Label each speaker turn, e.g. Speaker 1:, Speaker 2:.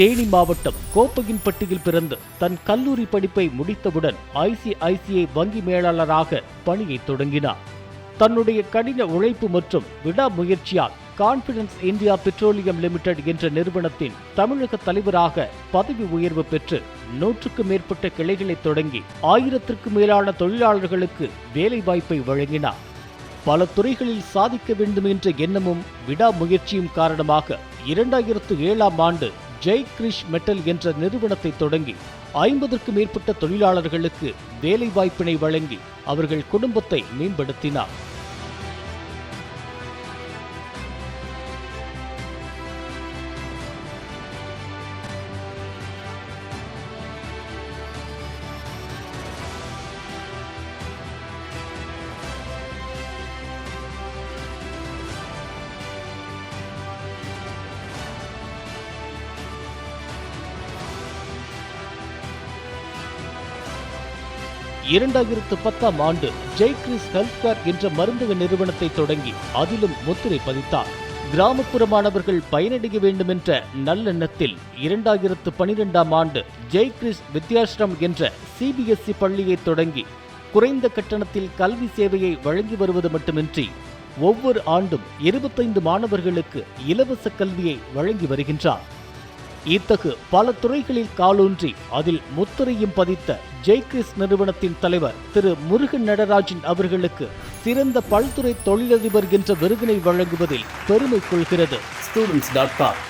Speaker 1: தேனி மாவட்டம் கோப்பையின்பட்டியில் பிறந்து தன் கல்லூரி படிப்பை முடித்தவுடன் ஐசிஐசிஐ வங்கி மேலாளராக பணியை தொடங்கினார். தன்னுடைய கடின உழைப்பு மற்றும் விடாமுயற்சியால் கான்பிடன்ஸ் இந்தியா பெட்ரோலியம் லிமிடெட் என்ற நிறுவனத்தின் தமிழக தலைவராக பதவி உயர்வு பெற்று 100க்கும் மேற்பட்ட கிளைகளை தொடங்கி 1000க்கும் மேலான தொழிலாளர்களுக்கு வேலைவாய்ப்பை வழங்கினார். பல துறைகளில் சாதிக்க வேண்டும் என்ற எண்ணமும் விடாமுயற்சியும் காரணமாக 2007ஆம் ஆண்டு ஜெய் கிரிஷ் மெட்டல் என்ற நிறுவனத்தை தொடங்கி 50க்கும் மேற்பட்ட தொழிலாளர்களுக்கு வேலைவாய்ப்பினை வழங்கி அவர்கள் குடும்பத்தை மேம்படுத்தினார். ஆண்டு ஜெய் கிரிஷ் ஹெல்த் கேர் என்ற மருந்தக நிறுவனத்தை தொடங்கி அதிலும் முத்திரை பதித்தார். கிராமப்புற மாணவர்கள் பயனடைய வேண்டும் என்ற நல்லெண்ணத்தில் 2012ஆம் ஆண்டு ஜெய் கிரிஷ் வித்யாஸ்ரம் என்ற சிபிஎஸ்இ பள்ளியை தொடங்கி குறைந்த கட்டணத்தில் கல்வி சேவையை வழங்கி வருவது மட்டுமின்றி ஒவ்வொரு ஆண்டும் 25 மாணவர்களுக்கு இலவச கல்வியை வழங்கி வருகின்றார். இத்தகு பல துறைகளில் காலூன்றி அதில் முத்திரையும் பதித்த ஜெய் கிரிஷ் நிறுவனத்தின் தலைவர் திரு முருகன் நடராஜன் அவர்களுக்கு சிறந்த பல்துறை தொழிலதிபர் என்ற விருதினை வழங்குவதில் பெருமை கொள்கிறது students.com.